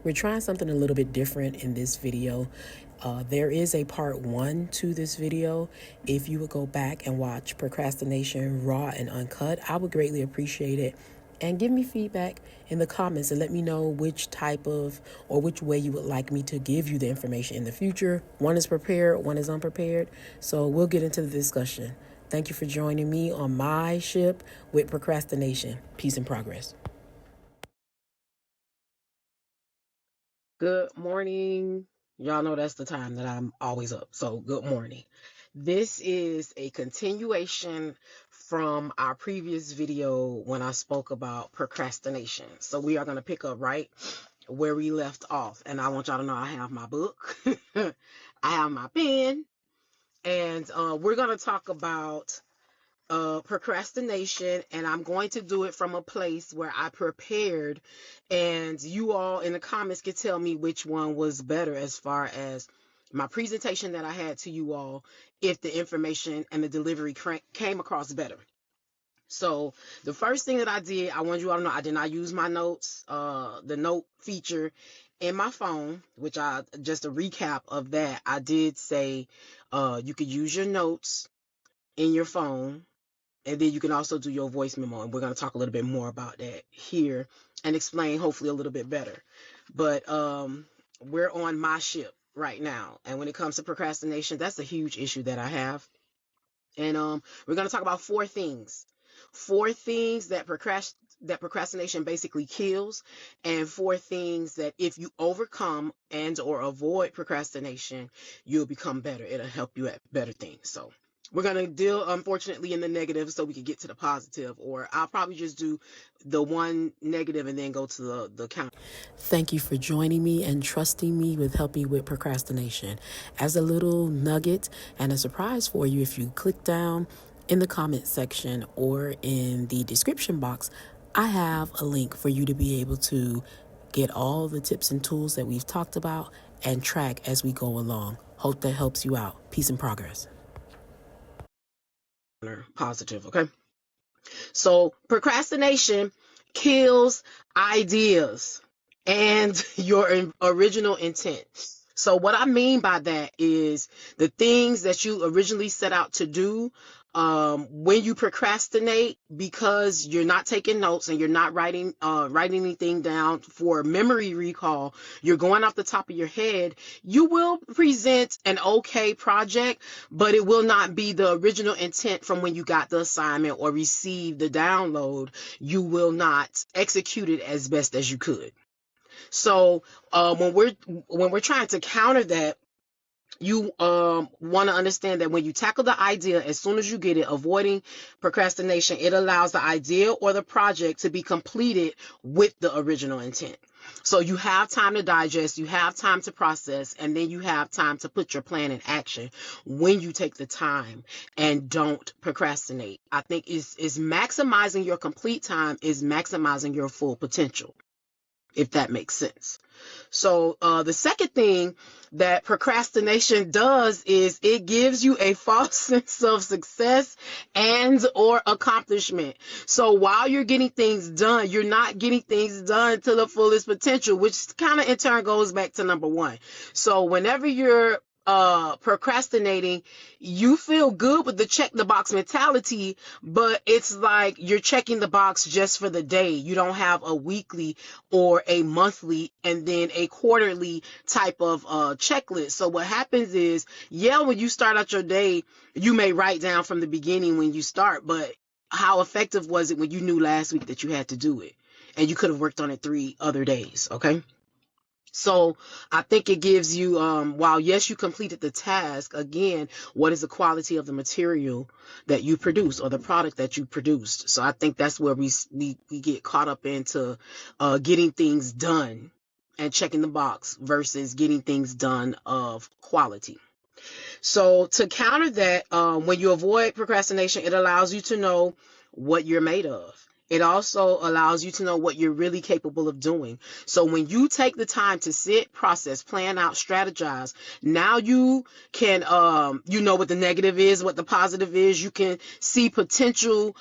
We're trying something a little bit different in this video. There is a part 1 to this video. If you would go back and watch Procrastination Raw and Uncut, I would greatly appreciate it. And give me feedback in the comments and let me know which type of or which way you would like me to give you the information in the future. One is prepared, one is unprepared. So we'll get into the discussion. Thank you for joining me on my ship with procrastination. Peace and progress. Good morning. Y'all know that's the time that I'm always up. So good morning. This is a continuation from our previous video when I spoke about procrastination. So we are going to pick up right where we left off. And I want y'all to know I have my book. I have my pen. And we're going to talk about procrastination, and I'm going to do it from a place where I prepared, and you all in the comments can tell me which one was better as far as my presentation that I had to you all, if the information and the delivery came across better. So the first thing that I did, I want you all to know I did not use my notes, the note feature in my phone, which just a recap of that, I did say you could use your notes in your phone. And then you can also do your voice memo. And we're going to talk a little bit more about that here and explain hopefully a little bit better. But we're on my ship right now. And when it comes to procrastination, that's a huge issue that I have. And we're going to talk about 4 things. 4 things that procrastination basically kills, and 4 things that if you overcome and or avoid procrastination, you'll become better. It'll help you at better things. So we're going to deal, unfortunately, in the negative so we can get to the positive, or I'll probably just do the one negative and then go to the counter. Thank you for joining me and trusting me with helping with procrastination. As a little nugget and a surprise for you, if you click down in the comment section or in the description box, I have a link for you to be able to get all the tips and tools that we've talked about and track as we go along. Hope that helps you out. Peace and progress. Positive, okay? So procrastination kills ideas and your original intent. So what I mean by that is the things that you originally set out to do, when you procrastinate because you're not taking notes and you're not writing anything down for memory recall, you're going off the top of your head, you will present an okay project, but it will not be the original intent from when you got the assignment or received the download. You will not execute it as best as you could. So when we're trying to counter that, you want to understand that when you tackle the idea, as soon as you get it, avoiding procrastination, it allows the idea or the project to be completed with the original intent. So you have time to digest, you have time to process, and then you have time to put your plan in action when you take the time and don't procrastinate. I think is maximizing your complete time is maximizing your full potential, if that makes sense. So the second thing that procrastination does is it gives you a false sense of success and or accomplishment. So while you're getting things done, you're not getting things done to the fullest potential, which kind of in turn goes back to number 1. So whenever you're procrastinating, you feel good with the check the box mentality, but it's like you're checking the box just for the day. You don't have a weekly or a monthly and then a quarterly type of checklist. So what happens is, when you start out your day, you may write down from the beginning when you start, but how effective was it when you knew last week that you had to do it and you could have worked on it 3 other days? Okay. So I think it gives you, while yes, you completed the task, again, what is the quality of the material that you produce or the product that you produced? So I think that's where we get caught up into getting things done and checking the box versus getting things done of quality. So to counter that, when you avoid procrastination, it allows you to know what you're made of. It also allows you to know what you're really capable of doing. So when you take the time to sit, process, plan out, strategize, now you can, you know what the negative is, what the positive is. You can see potential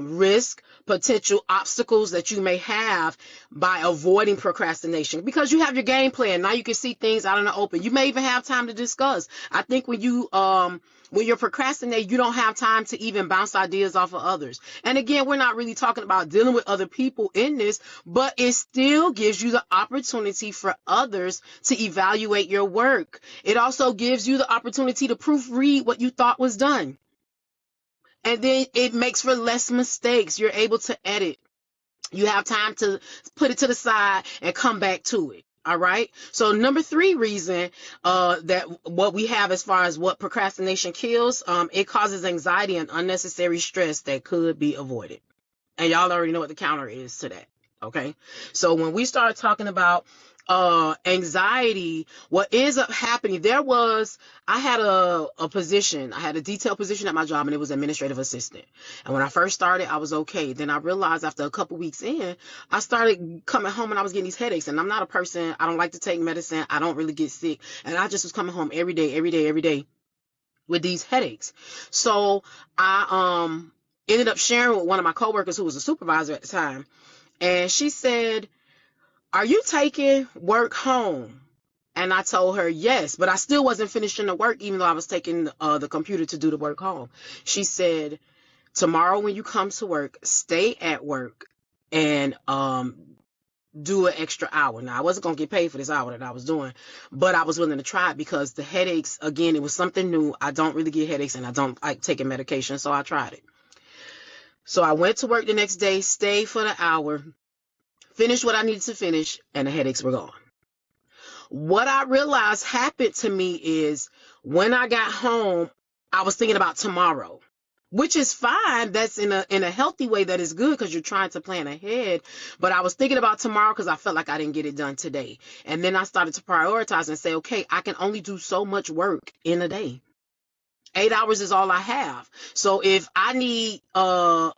risk, potential obstacles that you may have by avoiding procrastination, because you have your game plan. Now you can see things out in the open. You may even have time to discuss. I think when you're procrastinating, you don't have time to even bounce ideas off of others. And again, we're not really talking about dealing with other people in this, but it still gives you the opportunity for others to evaluate your work. It also gives you the opportunity to proofread what you thought was done. And then it makes for less mistakes. You're able to edit. You have time to put it to the side and come back to it. All right. So number 3 reason that what we have as far as what procrastination kills, it causes anxiety and unnecessary stress that could be avoided. And y'all already know what the counter is to that. Okay. So when we start talking about anxiety, what ends up happening, I had a position, I had a detailed position at my job, and it was administrative assistant. And when I first started, I was okay. Then I realized after a couple weeks in, I started coming home and I was getting these headaches. And I'm not a person, I don't like to take medicine. I don't really get sick. And I just was coming home every day with these headaches. So I ended up sharing with one of my coworkers who was a supervisor at the time. And she said, "Are you taking work home?" And I told her yes, but I still wasn't finishing the work, even though I was taking the computer to do the work home. She said, "Tomorrow when you come to work, stay at work and do an extra hour." Now, I wasn't going to get paid for this hour that I was doing, but I was willing to try it because the headaches, again, it was something new. I don't really get headaches and I don't like taking medication, so I tried it. So I went to work the next day, stayed for the hour, finished what I needed to finish, and the headaches were gone. What I realized happened to me is when I got home, I was thinking about tomorrow, which is fine. That's in a healthy way. That is good because you're trying to plan ahead. But I was thinking about tomorrow because I felt like I didn't get it done today. And then I started to prioritize and say, okay, I can only do so much work in a day. 8 hours is all I have. So if I need, if I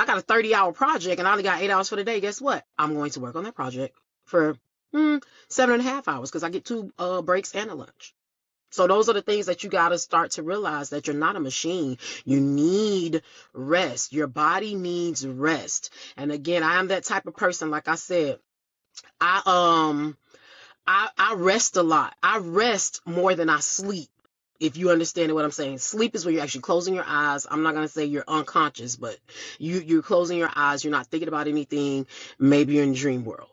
got a 30-hour project and I only got 8 hours for the day, guess what? I'm going to work on that project for 7.5 hours because I get 2 breaks and a lunch. So those are the things that you got to start to realize, that you're not a machine. You need rest. Your body needs rest. And again, I am that type of person. Like I said, I rest a lot. I rest more than I sleep. If you understand what I'm saying. Sleep is where you're actually closing your eyes. I'm not going to say you're unconscious, but you're closing your eyes. You're not thinking about anything. Maybe you're in dream world.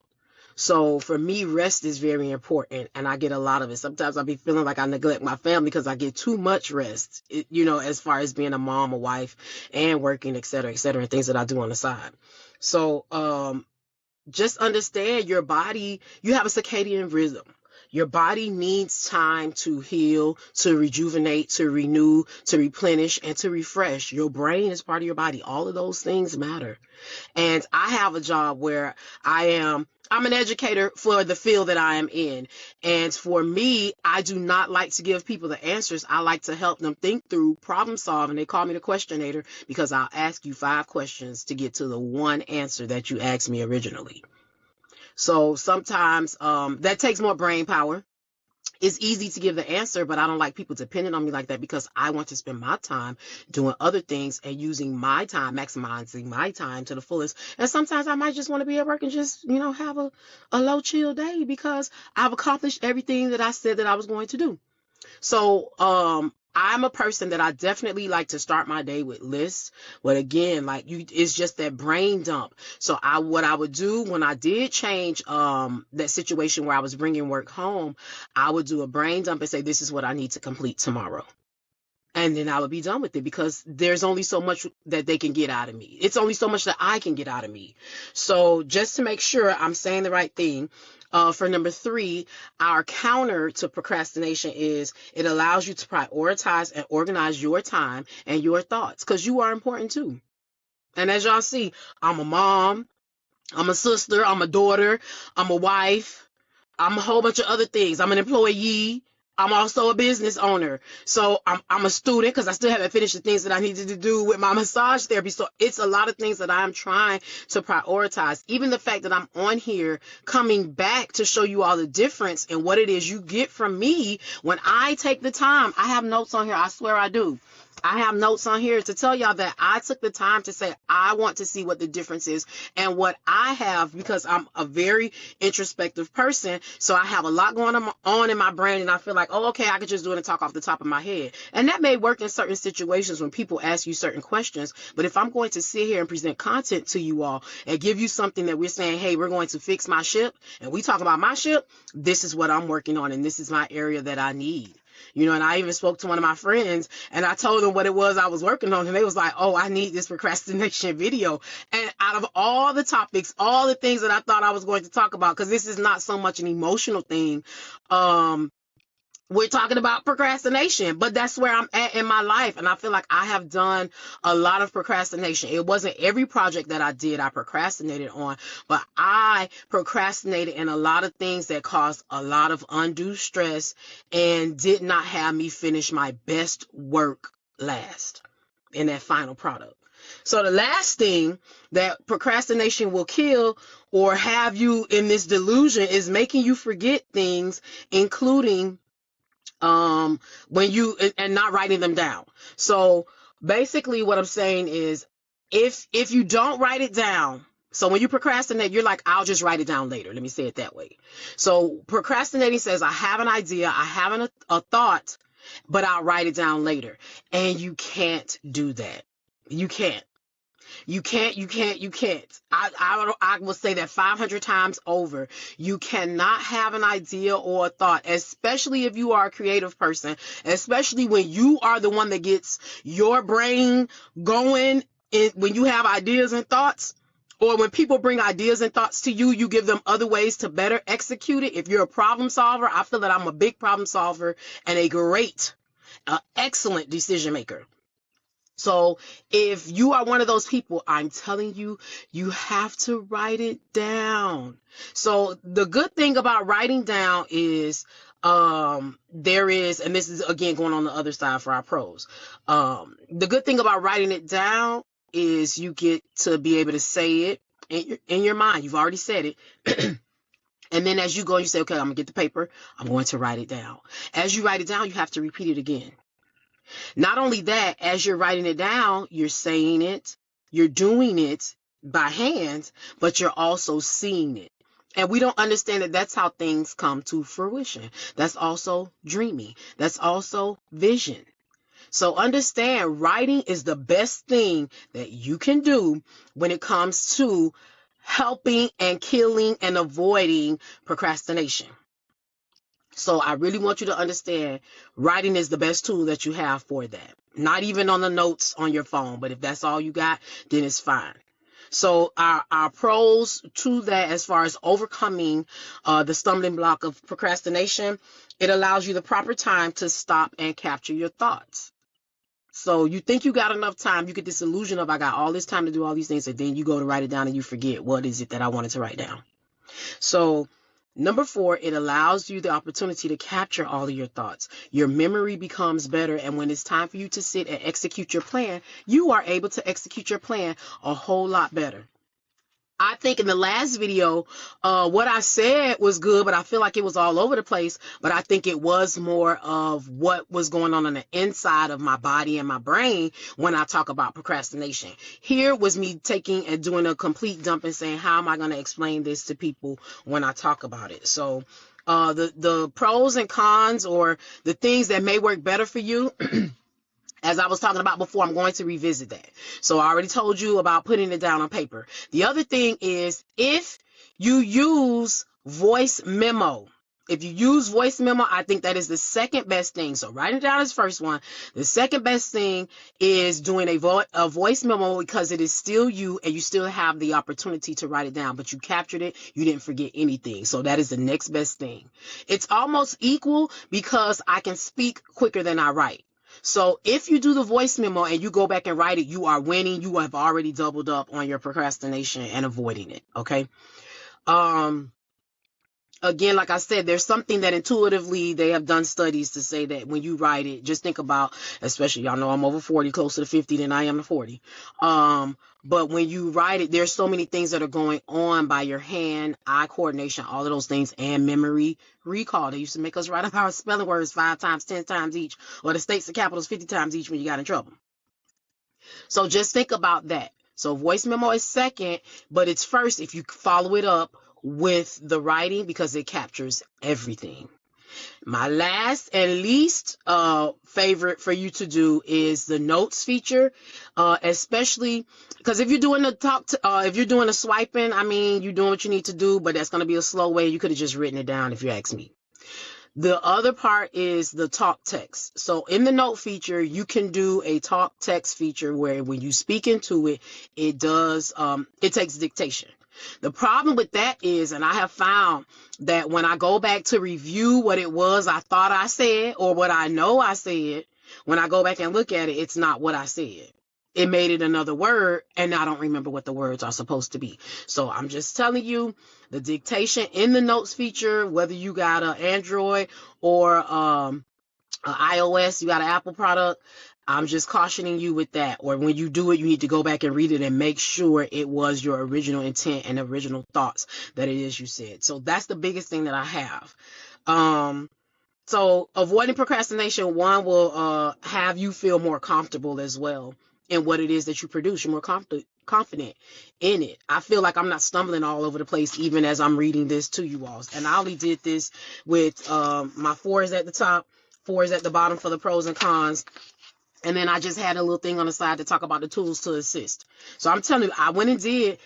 So for me, rest is very important, and I get a lot of it. Sometimes I'll be feeling like I neglect my family because I get too much rest, as far as being a mom, a wife, and working, et cetera, and things that I do on the side. So just understand your body. You have a circadian rhythm. Your body needs time to heal, to rejuvenate, to renew, to replenish, and to refresh. Your brain is part of your body. All of those things matter. And I have a job where I'm an educator for the field that I am in. And for me, I do not like to give people the answers. I like to help them think through, problem solve. And they call me the questionator because I'll ask you 5 questions to get to the one answer that you asked me originally. So sometimes that takes more brain power. It's easy to give the answer, but I don't like people depending on me like that because I want to spend my time doing other things and using my time, maximizing my time to the fullest. And sometimes I might just want to be at work and just, have a low chill day because I've accomplished everything that I said that I was going to do. So I'm a person that I definitely like to start my day with lists. But again, it's just that brain dump. So what I would do when I did change that situation where I was bringing work home, I would do a brain dump and say, this is what I need to complete tomorrow. And then I would be done with it because there's only so much that they can get out of me. It's only so much that I can get out of me. So just to make sure I'm saying the right thing, for number 3, our counter to procrastination is it allows you to prioritize and organize your time and your thoughts because you are important too. And as y'all see, I'm a mom, I'm a sister, I'm a daughter, I'm a wife, I'm a whole bunch of other things. I'm an employee. I'm also a business owner. So I'm a student because I still haven't finished the things that I needed to do with my massage therapy. So it's a lot of things that I'm trying to prioritize. Even the fact that I'm on here coming back to show you all the difference in what it is you get from me when I take the time. I have notes on here. I swear I do. I have notes on here to tell y'all that I took the time to say I want to see what the difference is and what I have, because I'm a very introspective person. So I have a lot going on in my brain, and I feel like, oh, okay, I could just do it and talk off the top of my head. And that may work in certain situations when people ask you certain questions. But if I'm going to sit here and present content to you all and give you something that we're saying, hey, we're going to fix my ship, and we talk about my ship, this is what I'm working on, and this is my area that I need. You know, and I even spoke to one of my friends and I told them what it was I was working on, and they was like, oh, I need this procrastination video. And out of all the topics, all the things that I thought I was going to talk about, because this is not so much an emotional thing, we're talking about procrastination, but that's where I'm at in my life. And I feel like I have done a lot of procrastination. It wasn't every project that I did I procrastinated on, but I procrastinated in a lot of things that caused a lot of undue stress and did not have me finish my best work last in that final product. So the last thing that procrastination will kill or have you in this delusion is making you forget things, including when you and not writing them down. So basically what I'm saying is, if you don't write it down, so when you procrastinate, you're like, I'll just write it down later. Let me say it that way. So procrastinating says, I have an idea, I have a thought, but I'll write it down later. And you can't do that. You can't. You can't. I will say that 500 times over. You cannot have an idea or a thought, especially if you are a creative person, especially when you are the one that gets your brain going when you have ideas and thoughts. Or when people bring ideas and thoughts to you, you give them other ways to better execute it. If you're a problem solver, I feel that I'm a big problem solver and a great, excellent decision maker. So if you are one of those people, I'm telling you, you have to write it down. So the good thing about writing down is there is, and this is again going on the other side for our pros. The good thing about writing it down is you get to be able to say it in your mind. You've already said it. And then as you go, you say, okay, I'm gonna get the paper. I'm going to write it down. As you write it down, you have to repeat it again. Not only that, as you're writing it down, you're saying it, you're doing it by hand, but you're also seeing it. And we don't understand that that's how things come to fruition. That's also dreaming. That's also vision. So understand, writing is the best thing that you can do when it comes to helping and killing and avoiding procrastination. So I really want you to understand, writing is the best tool that you have for that. Not even on the notes on your phone, but if that's all you got, then it's fine. So our pros to that, as far as overcoming the stumbling block of procrastination, it allows you the proper time to stop and capture your thoughts. So you think you got enough time, you get this illusion of, I got all this time to do all these things, and then you go to write it down and you forget, what is it that I wanted to write down? So number 4, it allows you the opportunity to capture all of your thoughts. Your memory becomes better, and when it's time for you to sit and execute your plan, you are able to execute your plan a whole lot better. I think in the last video, what I said was good, but I feel like it was all over the place. But I think it was more of what was going on the inside of my body and my brain when I talk about procrastination. Here was me taking and doing a complete dump and saying, how am I going to explain this to people when I talk about it? So the pros and cons, or the things that may work better for you, as I was talking about before, I'm going to revisit that. So I already told you about putting it down on paper. The other thing is, if you use voice memo, I think that is the second best thing. So write it down as first one. The second best thing is doing a voice memo, because it is still you and you still have the opportunity to write it down, but you captured it. You didn't forget anything. So that is the next best thing. It's almost equal, because I can speak quicker than I write. So if you do the voice memo and you go back and write it, you are winning. You have already doubled up on your procrastination and avoiding it. Okay. again, like I said, there's something that intuitively they have done studies to say that when you write it, just think about, especially y'all know I'm over 40, closer to 50 than I am to 40. But when you write it, there's so many things that are going on by your hand, eye coordination, all of those things, and memory recall. They used to make us write up our spelling words 5 times, 10 times each, or the states and capitals 50 times each when you got in trouble. So just think about that. So voice memo is second, but it's first if you follow it up with the writing, because it captures everything. My last and least favorite for you to do is the notes feature, especially because if you're doing if you're doing a swiping, I mean, you're doing what you need to do, but that's going to be a slow way. You could have just written it down if you ask me. The other part is the talk text. So in the note feature, you can do a talk text feature where when you speak into it, it takes dictation. The problem with that is, and I have found that when I go back to review what it was I thought I said, or what I know I said, when I go back and look at it, it's not what I said. It made it another word, and I don't remember what the words are supposed to be. So I'm just telling you, the dictation in the notes feature, whether you got an Android or an iOS, you got an Apple product, I'm just cautioning you with that. Or when you do it, you need to go back and read it and make sure it was your original intent and original thoughts that it is you said. So that's the biggest thing that I have. So avoiding procrastination, one, will have you feel more comfortable as well in what it is that you produce. You're more confident in it. I feel like I'm not stumbling all over the place even as I'm reading this to you all. And I only did this with my 4 is at the top, 4 is at the bottom for the pros and cons. And then I just had a little thing on the side to talk about the tools to assist. So I'm telling you, I went and did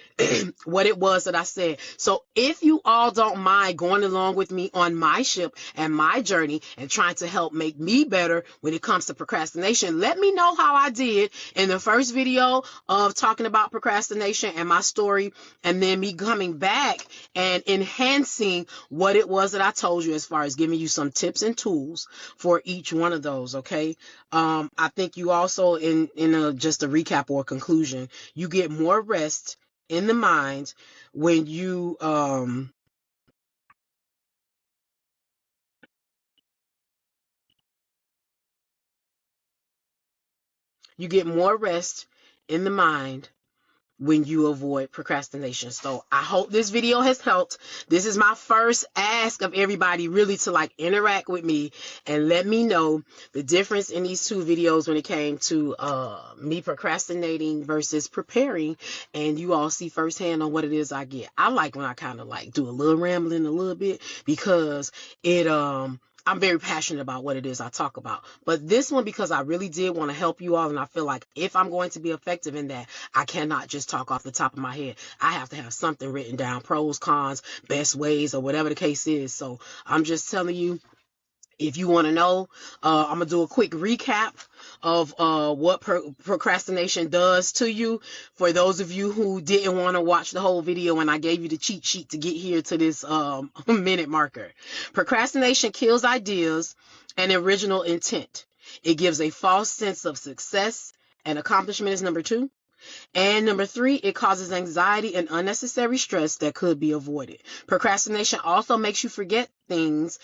what it was that I said. So if you all don't mind going along with me on my ship and my journey and trying to help make me better when it comes to procrastination, let me know how I did in the first video of talking about procrastination and my story, and then me coming back and enhancing what it was that I told you as far as giving you some tips and tools for each one of those, okay? I think you also, just a recap or a conclusion, you get more rest in the mind when you get more rest in the mind when you avoid procrastination. So I hope this video has helped. This is my first ask of everybody really to like interact with me and let me know the difference in these 2 videos when it came to me procrastinating versus preparing, and you all see firsthand on what it is I get. I like when I kind of like do a little rambling a little bit, because it I'm very passionate about what it is I talk about. But this one, because I really did want to help you all, and I feel like if I'm going to be effective in that, I cannot just talk off the top of my head. I have to have something written down, pros, cons, best ways, or whatever the case is. So I'm just telling you, if you want to know, I'm going to do a quick recap of what procrastination does to you. For those of you who didn't want to watch the whole video and I gave you the cheat sheet to get here to this minute marker. Procrastination kills ideas and original intent. It gives a false sense of success and accomplishment is number 2. And number 3, it causes anxiety and unnecessary stress that could be avoided. Procrastination also makes you forget things,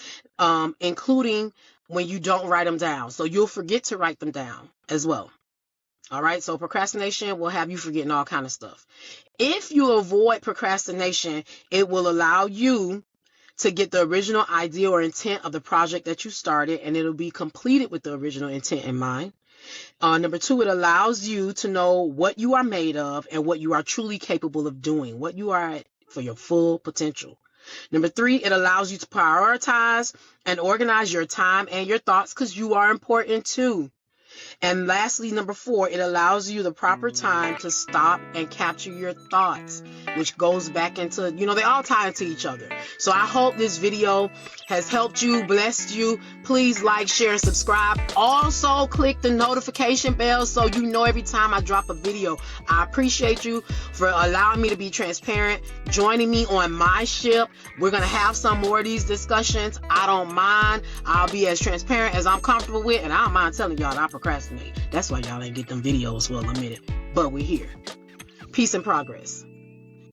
including when you don't write them down. So you'll forget to write them down as well. All right, so procrastination will have you forgetting all kind of stuff. If you avoid procrastination, it will allow you to get the original idea or intent of the project that you started, and it'll be completed with the original intent in mind. Number 2, it allows you to know what you are made of and what you are truly capable of doing, what you are at for your full potential. Number 3, it allows you to prioritize and organize your time and your thoughts, because you are important too. And lastly, number 4, it allows you the proper time to stop and capture your thoughts, which goes back into, they all tie into each other. So I hope this video has helped you, blessed you. Please like, share, and subscribe. Also, click the notification bell so you know every time I drop a video. I appreciate you for allowing me to be transparent, joining me on my ship. We're going to have some more of these discussions. I don't mind. I'll be as transparent as I'm comfortable with, and I don't mind telling y'all that I procrastinate. That's why y'all ain't get them videos for a minute. But we're here. Peace and progress.